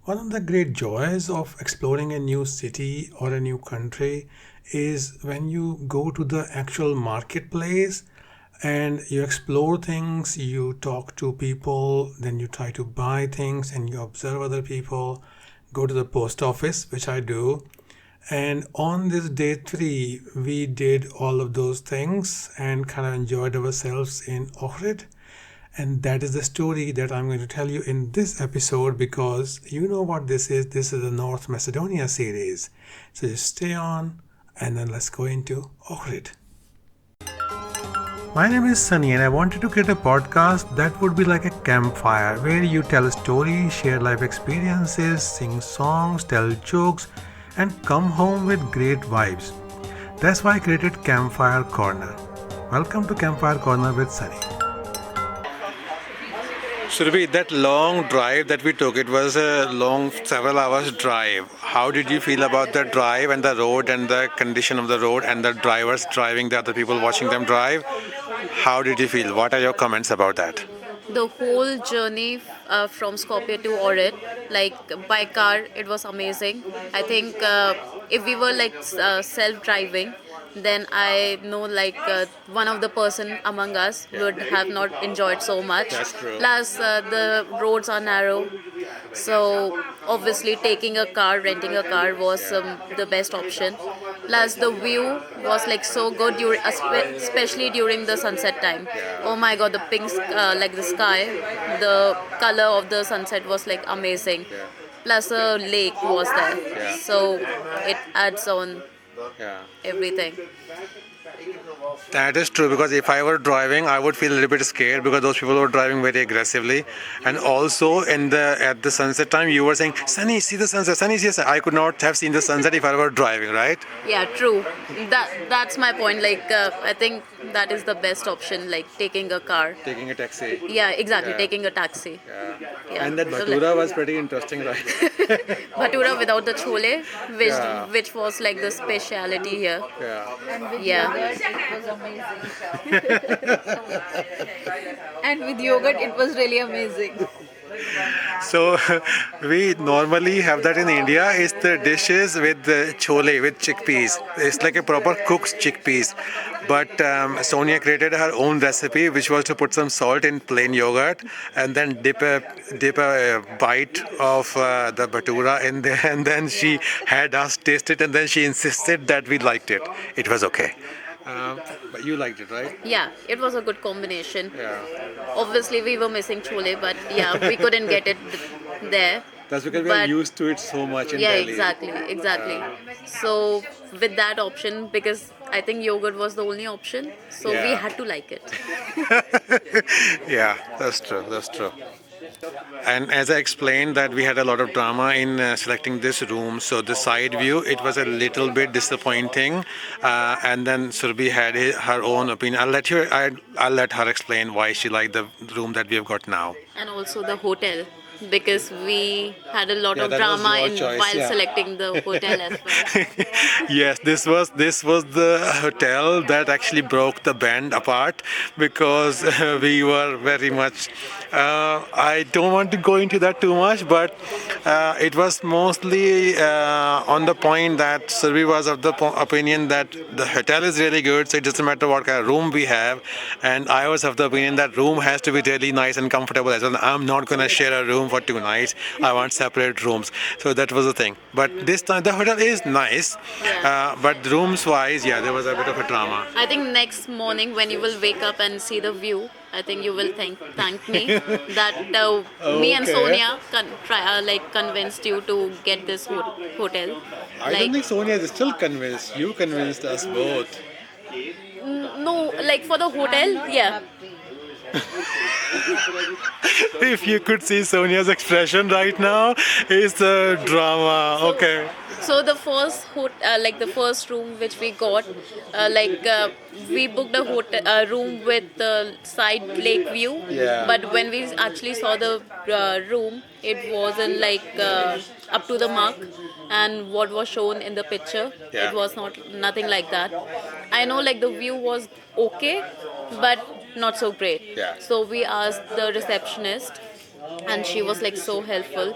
One of the great joys of exploring a new city or a new country is when you go to the actual marketplace and you explore things, you talk to people, then you try to buy things and you observe other people, go to the post office, which I do. And on this day three, we did all of those things and kind of enjoyed ourselves in Ohrid. And that is the story that I'm going to tell you in this episode because you know what this is. This is the North Macedonia series. So just stay on and then let's go into Ohrid. My name is Sunny and I wanted to create a podcast that would be like a campfire where you tell a story, share life experiences, sing songs, tell jokes, and come home with great vibes. That's why I created Campfire Corner. Welcome to Campfire Corner with Sunny. Surabhi, that long drive that we took, it was a long, several hours drive. How did you feel about the drive and the road and the condition of the road and the drivers driving, the other people watching them drive? How did you feel? What are your comments about that? The whole journey from Skopje to Ohrid, like by car, it was amazing. I think if we were like self-driving, then I know like one of the person among us would have not enjoyed so much. That's true. Plus, the roads are narrow, so obviously taking a car, renting a car was the best option. Plus, the view was like so good, especially during the sunset time. Oh my God, the pink, like the sky, the color of the sunset was like amazing. Plus, a lake was there, so it adds on Yeah. everything. That is true because if I were driving, I would feel a little bit scared because those people were driving very aggressively. And also, in the at the sunset time, you were saying, "Sunny, see the sunset. Sunny, see the sunset." I could not have seen the sunset if I were driving, right? Yeah, true. That's my point. Like, I think that is the best option. Like taking a car. Taking a taxi. Yeah, exactly. Yeah. Taking a taxi. Yeah. Yeah. And that So, Bhatura was pretty interesting, right? Bhatura without the chole, which Yeah. which was like the speciality here. Yeah. And with Yeah. yogurt, it was amazing. And with yogurt, it was really amazing. So we normally have that in India. It's the dishes with the chole, with chickpeas. It's like a proper cooked chickpeas. But Sonia created her own recipe, which was to put some salt in plain yogurt and then dip a bite of the bhatura in there, and then she had us taste it, and then she insisted that we liked it. It was okay. But you liked it, right? Yeah, it was a good combination. Yeah. Obviously, we were missing chole, but yeah, we couldn't get it there. That's because we are But used to it so much in yeah, Delhi. exactly. So with that option, because I think yogurt was the only option, so we Yeah. had to like it. Yeah, that's true. That's true. And as I explained that we had a lot of drama in selecting this room, so the side view, it was a little bit disappointing. And then Surbhi had her own opinion. I'll let her explain why she liked the room that we have got now. And also the hotel, because we had a lot Yeah, of that was drama your in choice, while yeah. selecting the hotel as well. Yes, this was the hotel that actually broke the band apart because we were very much. I don't want to go into that too much, but it was mostly on the point that Survi was of the opinion that the hotel is really good, so it doesn't matter what kind of room we have, and I was of the opinion that room has to be really nice and comfortable as well. I'm not going to share a room for 2 nights. I want separate rooms. So that was the thing. But this time the hotel is nice, but rooms wise, yeah, there was a bit of a drama. I think next morning when you will wake up and see the view, I think you will thank me that me and Okay. Sonia convinced you to get this hotel. I don't think Sonia is still convinced. You convinced us both. No, like for the hotel, yeah. If you could see Sonia's expression right now, it's a drama. Okay. So the the first room which we got, we booked a hotel room with the side lake view. Yeah. But when we actually saw the room, it wasn't up to the mark, and what was shown in the picture, Yeah. it was nothing like that. I know like the view was okay, but not so great. Yeah. So we asked the receptionist and she was like so helpful.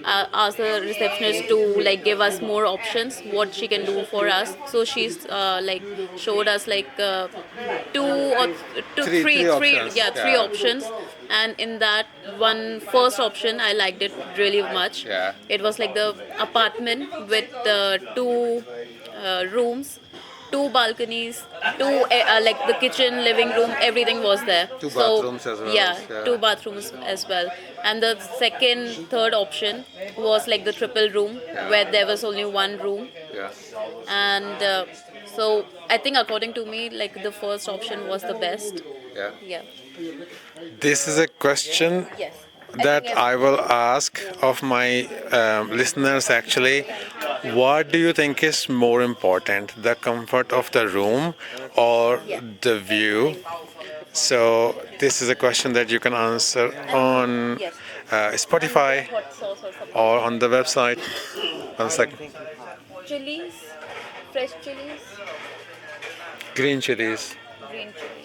Asked the receptionist to like give us more options what she can do for us. So she's like showed us like two or two, Three options. yeah, three options. And in that one first option I liked it really much. Yeah. It was like the apartment with two rooms, two balconies, two like the kitchen, living room, everything was there. Two So bathrooms as well. yeah, two bathrooms as well. And the third option was like the triple room, where there was only one room. Yeah. And so I think according to me, like the first option was the best. Yeah. Yeah. This is a question Yes. that I will ask of my listeners actually. What do you think is more important, the comfort of the room or the view? So, this is a question that you can answer on Yes. Spotify Hot sauce or something. or on the website. One second. Chilies, fresh chilies, Green chilies. green chili.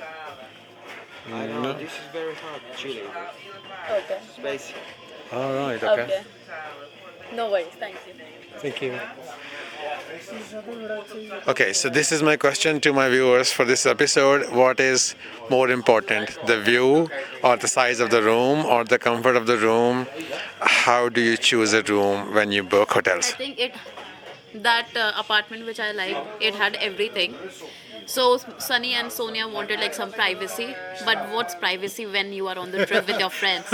No. This is very hard, chili. Okay. Spicy. All right. Okay. Okay. No worries. Thank you. Thank you. Okay, so this is my question to my viewers for this episode. What is more important, the view or the size of the room or the comfort of the room? How do you choose a room when you book I hotels? think that apartment which I liked, it had everything. So Sunny and Sonia wanted like some privacy, but what's privacy when you are on the trip with your friends?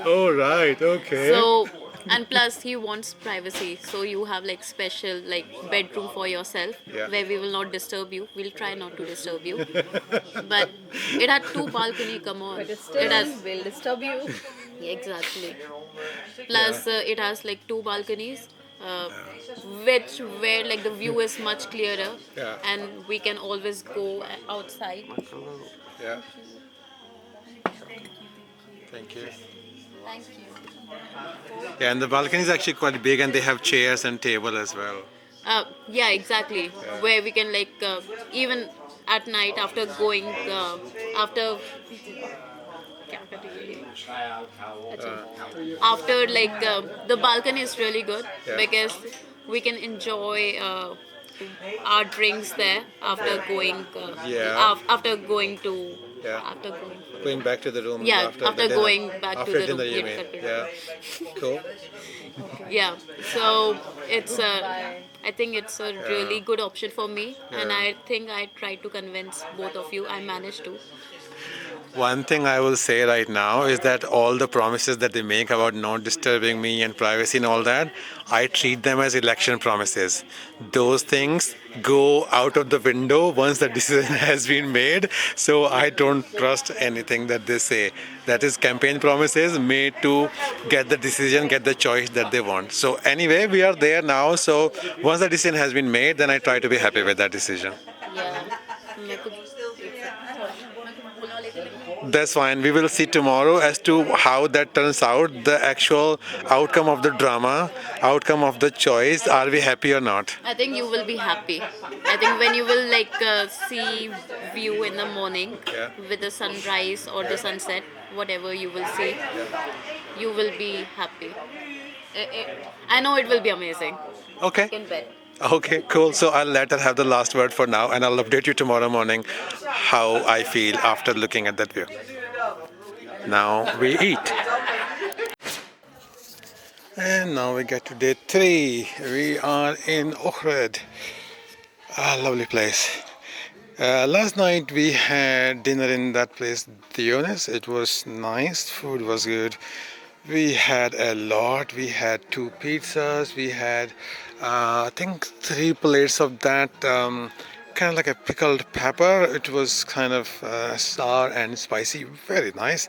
Oh, right, okay. So, and plus he wants privacy, so you have like special like bedroom for yourself, Yeah. where we will not disturb you. We'll try not to disturb you. But it had two balcony. Come on, But it still, has will disturb you. exactly. Plus it has like two balconies. Which where like the view is much clearer, Yeah. and we can always go outside. Yeah. Thank you. Thank you. Yeah, and the balcony is actually quite big and they have chairs and table as well. Yeah, exactly. Where we can like even at night after going after after like the balcony is really good Yeah. because we can enjoy our drinks there after going Yeah. after going to Yeah. after going Going back to the room Yeah, after, after the dinner. going back to After the dinner, room. you Yeah, mean? correct. Yeah. Cool. Yeah, so it's I think it's a really good option for me, and Yeah. I think I tried to convince both of you. I managed to. One thing I will say right now is that all the promises that they make about not disturbing me and privacy and all that, I treat them as election promises. Those things go out of the window once the decision has been made. So I don't trust anything that they say. That is campaign promises made to get the decision, get the choice that they want. So anyway, we are there now. So once the decision has been made, then I try to be happy with that decision. Yeah. That's fine. We will see tomorrow as to how that turns out, the actual outcome of the drama, outcome of the choice. Are we happy or not? I think you will be happy. I think when you will like see view in the morning Yeah. with the sunrise or the sunset, whatever you will see, you will be happy. I know it will be amazing. Okay. In bed. Okay, cool. So I'll let her have the last word for now and I'll update you tomorrow morning how I feel after looking at that view. Now we eat. And now we get to day 3. We are in Ohrid. A lovely place. Last night we had dinner in that place, Dionys. It was nice. Food was good. We had a lot. We had 2 pizzas. We had, I think, 3 plates of that kind of like a pickled pepper. It was kind of sour and spicy. Very nice.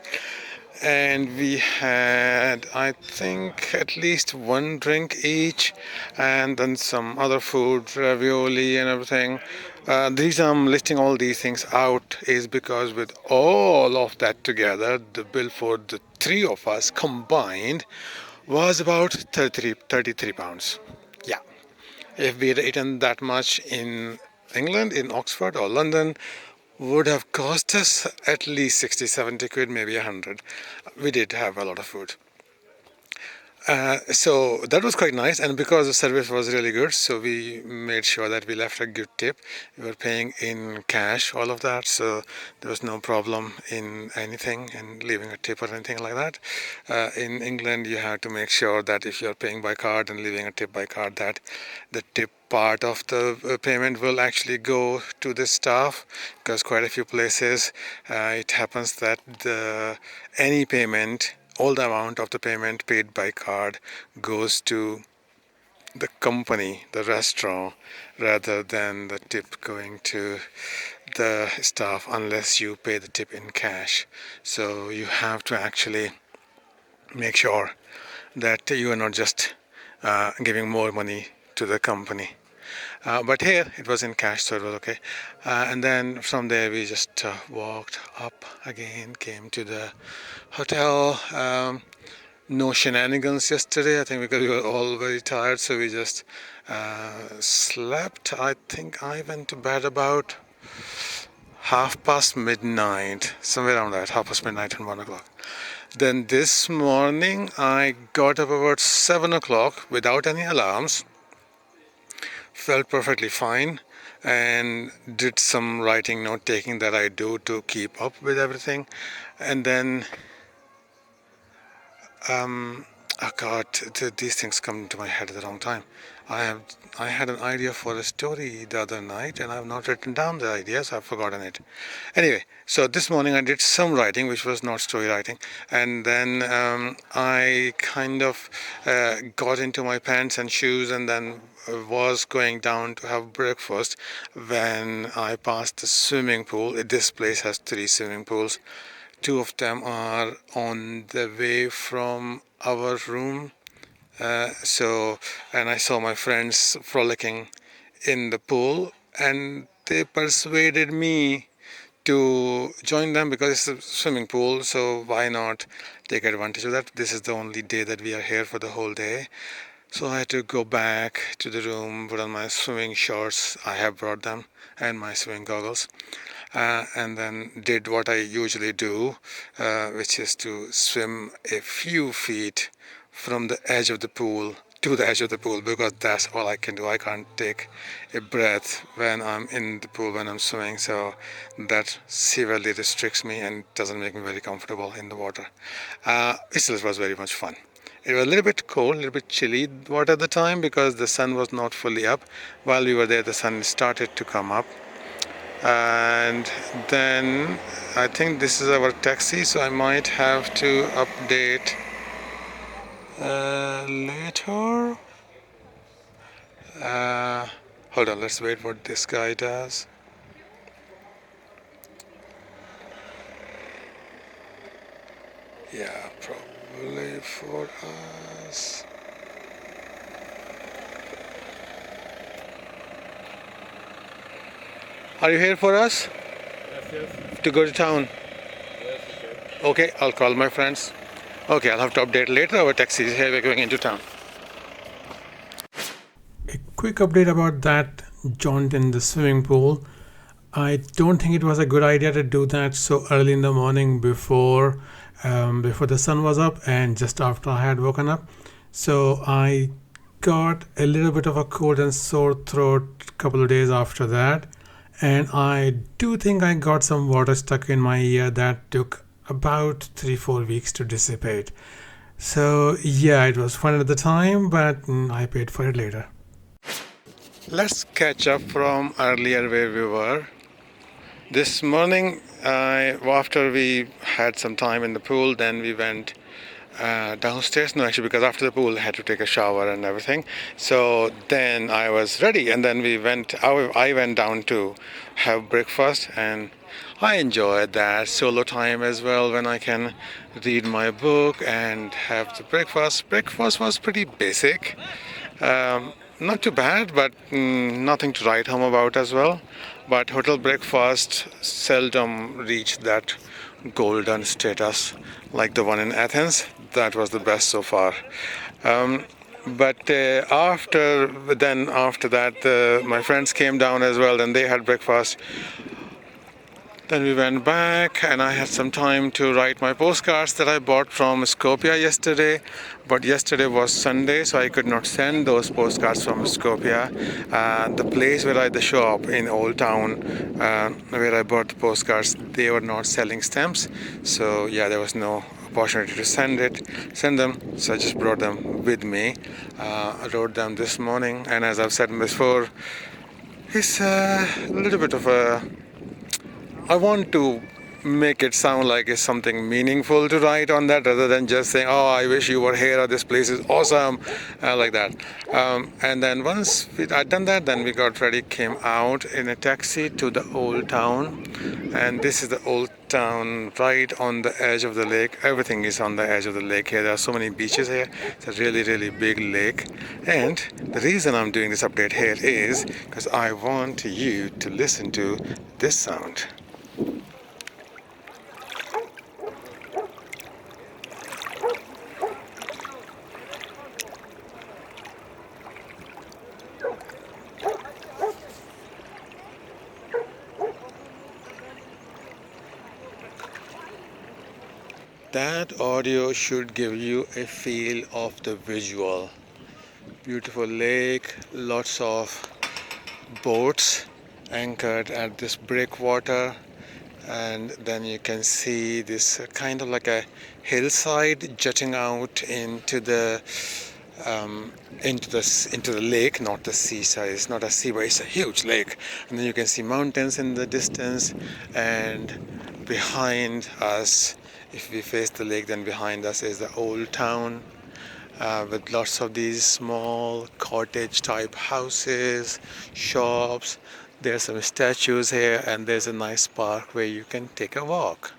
And we had, I think, at least 1 drink each, and then some other food, ravioli and everything. The reason I'm listing all these things out is because with all of that together, the bill for the 3 of us combined was about 33 pounds. Yeah. If we had eaten that much in England, in Oxford or London, would have cost us at least 60, 70 quid, maybe 100. We did have a lot of food. So that was quite nice, and because the service was really good, so we made sure that we left a good tip. We were paying in cash, all of that, so there was no problem in anything and leaving a tip or anything like that. In England, you have to make sure that if you're paying by card and leaving a tip by card, that the tip part of the payment will actually go to the staff, because quite a few places it happens that any payment, all the amount of the payment paid by card goes to the company, the restaurant, rather than the tip going to the staff unless you pay the tip in cash. So you have to actually make sure that you are not just giving more money to the company. But here it was in cash, so it was okay. And then from there we just walked up again, came to the hotel. No shenanigans yesterday, I think, because we were all very tired, so we just slept. I think I went to bed about midnight, somewhere around that, midnight and 1 o'clock. Then this morning I got up about 7 o'clock without any alarms, felt perfectly fine, and did some writing, note taking that I do to keep up with everything. And then oh God, these things come into my head at the wrong time. I had an idea for a story the other night, and I've not written down the idea, so I've forgotten it. Anyway, so this morning I did some writing, which was not story writing, and then I kind of got into my pants and shoes, and then was going down to have breakfast when I passed the swimming pool. This place has 3 swimming pools. 2 of them are on the way from our room. And I saw my friends frolicking in the pool, and they persuaded me to join them because it's a swimming pool, so why not take advantage of that? This is the only day that we are here for the whole day. So I had to go back to the room, put on my swimming shorts, I have brought them, and my swimming goggles. And then did what I usually do, which is to swim a few feet from the edge of the pool to the edge of the pool, because that's all I can do. I can't take a breath when I'm in the pool, when I'm swimming, so that severely restricts me and doesn't make me very comfortable in the water. It still was very much fun. It was a little bit cold, a little bit chilly water at the time because the sun was not fully up. While we were there, the sun started to come up. And then I think this is our taxi, so I might have to update later. Hold on, let's wait what this guy does. Yeah, probably for us. Are you here for us? Yes. To go to town? Yes, Okay, I'll call my friends. Okay, I'll have to update later. Our taxi is here, we're going into town. A quick update about that jaunt in the swimming pool. I don't think it was a good idea to do that so early in the morning before the sun was up and just after I had woken up. So I got a little bit of a cold and sore throat a couple of days after that. And I do think I got some water stuck in my ear that took about 3-4 weeks to dissipate. So yeah, it was fun at the time, but I paid for it later. Let's catch up from earlier where we were. This morning, after we had some time in the pool, then we went downstairs. No, actually, because after the pool, I had to take a shower and everything. So then I was ready, and then I went down to have breakfast, and I enjoyed that solo time as well, when I can read my book and have the breakfast. Breakfast was pretty basic. Not too bad, but nothing to write home about as well. But hotel breakfast seldom reach that golden status like the one in Athens. That was the best so far. But after that, my friends came down as well, and they had breakfast. Then we went back, and I had some time to write my postcards that I bought from Skopje yesterday. But yesterday was Sunday, so I could not send those postcards from Skopje. The place the shop in Old Town, where I bought the postcards, they were not selling stamps. So yeah, there was no opportunity to send them. So I just brought them with me. I wrote them this morning, and as I've said before, it's a little bit of a. I want to make it sound like it's something meaningful to write on that rather than just saying, oh, I wish you were here, or this place is awesome, like that. And then once I'd done that, then we got ready, came out in a taxi to the Old Town. And this is the Old Town right on the edge of the lake. Everything is on the edge of the lake here. There are so many beaches here. It's a really, really big lake. And the reason I'm doing this update here is because I want you to listen to this sound. That audio should give you a feel of the visual. Beautiful lake, lots of boats anchored at this breakwater, and then you can see this kind of like a hillside jutting out into the lake, not the seaside. It's not a sea, but it's a huge lake. And then you can see mountains in the distance, and behind us, if we face the lake, then behind us is the Old Town, with lots of these small cottage type houses, shops. There's some statues here, and there's a nice park where you can take a walk.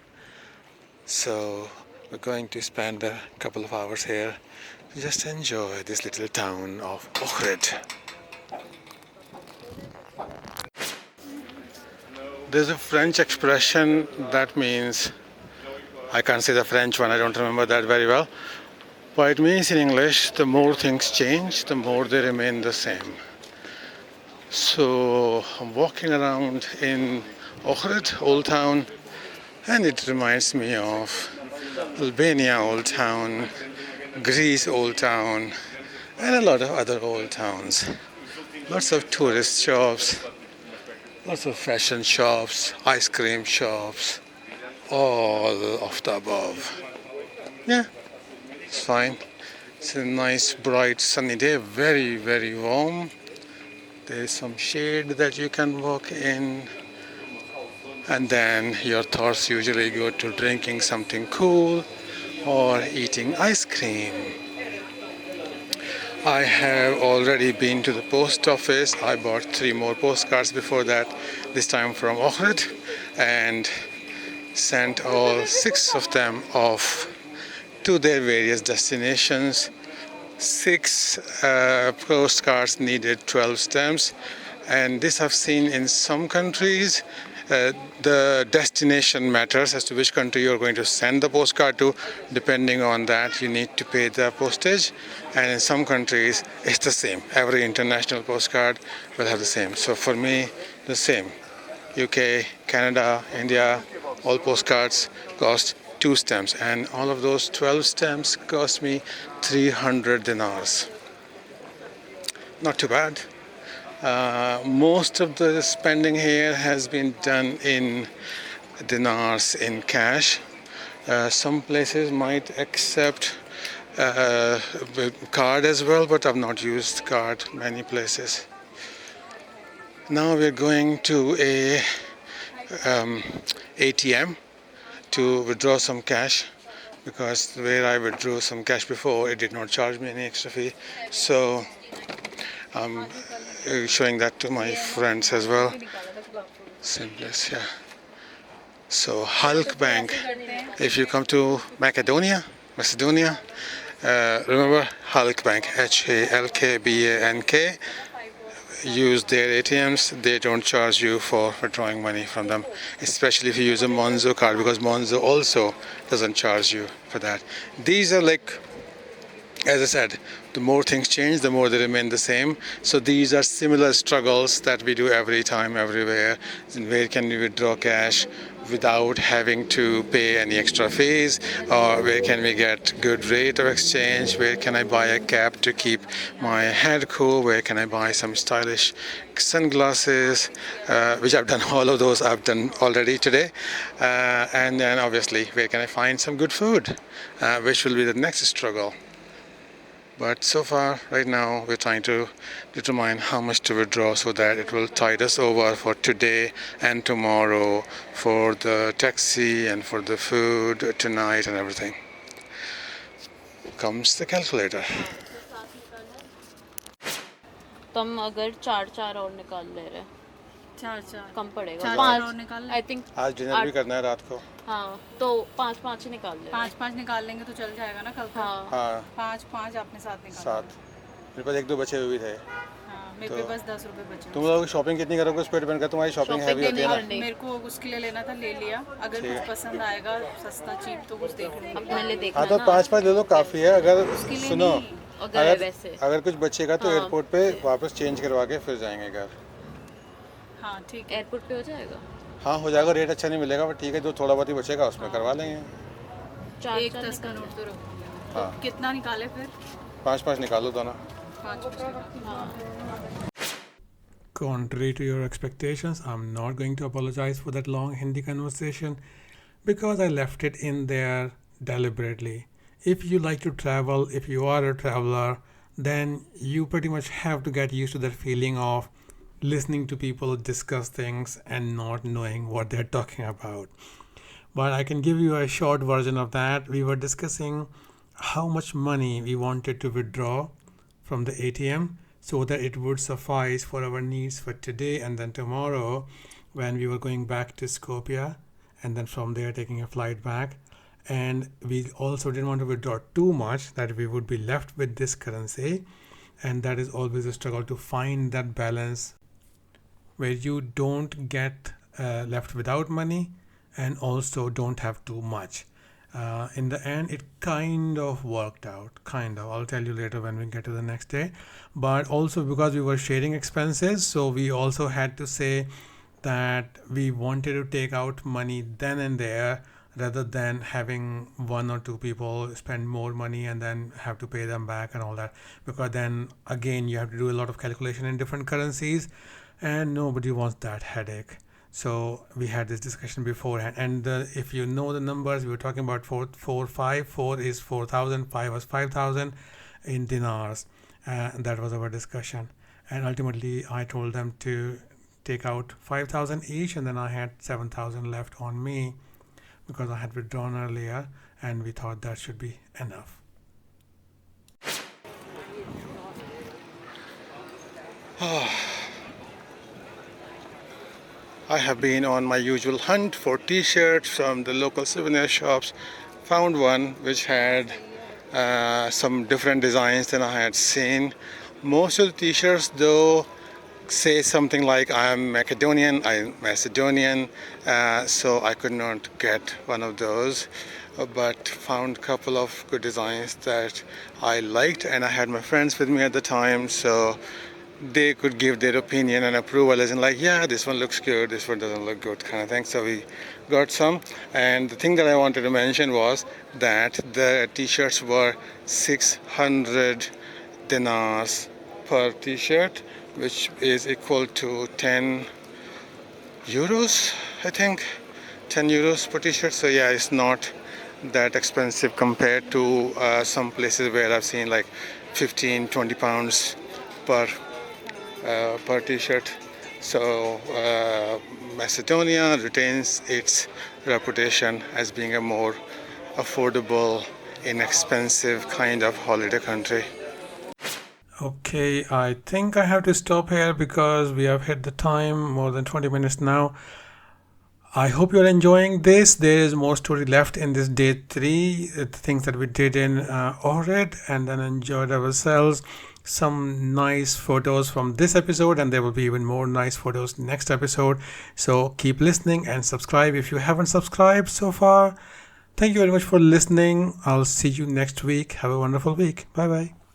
So we're going to spend a couple of hours here to just enjoy this little town of Ohrid. There's a French expression that means, I can't say the French one, I don't remember that very well, but it means in English, the more things change, the more they remain the same. So I'm walking around in Ohrid, Old Town, and it reminds me of Albania Old Town, Greece Old Town, and a lot of other old towns. Lots of tourist shops, lots of fashion shops, ice cream shops, all of the above. Yeah, it's fine. It's a nice, bright, sunny day, very, very warm. There's some shade that you can walk in, and then your thoughts usually go to drinking something cool or eating ice cream. I have already been to the post office. I bought 3 more postcards before that, this time from Ohrid, and sent all 6 of them off to their various destinations. 6 postcards needed 12 stamps, and this I've seen in some countries. The destination matters as to which country you're going to send the postcard to. Depending on that, you need to pay the postage, and in some countries it's the same. Every international postcard will have the same. So for me, the same. UK, Canada, India, all postcards cost 2 stamps, and all of those 12 stamps cost me 300 dinars. Not too bad. Most of the spending here has been done in dinars, in cash. Some places might accept card as well, but I've not used card many places. Now we're going to a ATM to withdraw some cash, because where I withdrew some cash before, it did not charge me any extra fee. So I'm showing that to my friends as well. Simplest, yeah. So Hulk Bank, if you come to Macedonia, remember Hulk Bank, HALKBANK. Use their ATMs. They don't charge you for withdrawing money from them, especially if you use a Monzo card, because Monzo also doesn't charge you for that. These are like, as I said, the more things change, the more they remain the same. So these are similar struggles that we do every time, everywhere. Where can we withdraw cash without having to pay any extra fees, or where can we get good rate of exchange, where can I buy a cap to keep my head cool, where can I buy some stylish sunglasses, which I've done. All of those I've done already today, and then obviously where can I find some good food, which will be the next struggle. But so far, right now, we're trying to determine how much to withdraw so that it will tide us over for today and tomorrow, for the taxi and for the food tonight and everything. Comes the calculator. तो हम अगर चार चार और निकाल ले रहे हैं, चार कम पड़ेगा। चार पाँच और निकाल आई थिंक। आज डिनर भी करना है रात को। हाँ, तो पाँच पाँच ही निकाल ले। पाँच निकाल लेंगे तो चल जाएगा ना कल तक। हाँ, पाँच आपने साथ निकाल। सात। मेरे पास एक दो बचे हुए भी थे। मेरे पे बस 10 रुपए बचे। तुम लोग शॉपिंग कितनी करोगे उस पर डिपेंड करता है, तुम्हारी शॉपिंग हैवी होती है ना। मेरे को उसके लिए लेना था, ले लिया। अगर कुछ पसंद आएगा सस्ता चीप तो कुछ देख लूँगी। अपने लिए देखना हाँ, तो ना। पाँच ले लो, काफ़ी है। अगर सुनो, अगर कुछ बचेगा तो एयरपोर्ट पे वापस चेंज करवा के फिर जाएंगे घर। हाँ ठीक, एयरपोर्ट पे हो जाएगा। हाँ हो जाएगा, रेट अच्छा नहीं मिलेगा पर ठीक है, जो थोड़ा बहुत ही बचेगा उसमें करवा लेंगे। एक 10 का नोट तो रखो। हाँ, कितना निकाले फिर? पाँच निकालो दोनों। Contrary to your expectations, I'm not going to apologize for that long Hindi conversation because I left it in there deliberately. If you like to travel, if you are a traveler, then you pretty much have to get used to that feeling of listening to people discuss things and not knowing what they're talking about. But I can give you a short version of that. We were discussing how much money we wanted to withdraw from the ATM so that it would suffice for our needs for today and then tomorrow when we were going back to Skopje and then from there taking a flight back. And we also didn't want to withdraw too much that we would be left with this currency, and that is always a struggle to find that balance where you don't get left without money and also don't have too much. In the end, it kind of worked out. I'll tell you later when we get to the next day. But also because we were sharing expenses, so we also had to say that we wanted to take out money then and there rather than having one or two people spend more money and then have to pay them back and all that. Because then again, you have to do a lot of calculation in different currencies and nobody wants that headache. So we had this discussion beforehand, and if you know the numbers, we were talking about 4 is 4,000, 5 was 5,000 in dinars. That was our discussion, and ultimately I told them to take out 5,000 each, and then I had 7,000 left on me because I had withdrawn earlier, and we thought that should be enough. I have been on my usual hunt for t-shirts from the local souvenir shops. Found one which had some different designs than I had seen. Most of the t-shirts though say something like I am Macedonian, so I could not get one of those, but found a couple of good designs that I liked, and I had my friends with me at the time, so they could give their opinion and approval as in like, yeah, this one looks good, this one doesn't look good kind of thing. So we got some, and the thing that I wanted to mention was that the t-shirts were 600 dinars per t-shirt, which is equal to 10 euros, I think, 10 euros per t-shirt. So yeah, it's not that expensive compared to some places where I've seen like 15-20 pounds per t-shirt. So Macedonia retains its reputation as being a more affordable, inexpensive kind of holiday country. Okay, I think I have to stop here because we have hit the time, more than 20 minutes now. I hope you're enjoying this. There is more story left in this day 3, the things that we did in Ohrid, and then enjoyed ourselves. Some nice photos from this episode, and there will be even more nice photos next episode. So keep listening and subscribe if you haven't subscribed so far. Thank you very much for listening. I'll see you next week. Have a wonderful week. Bye bye.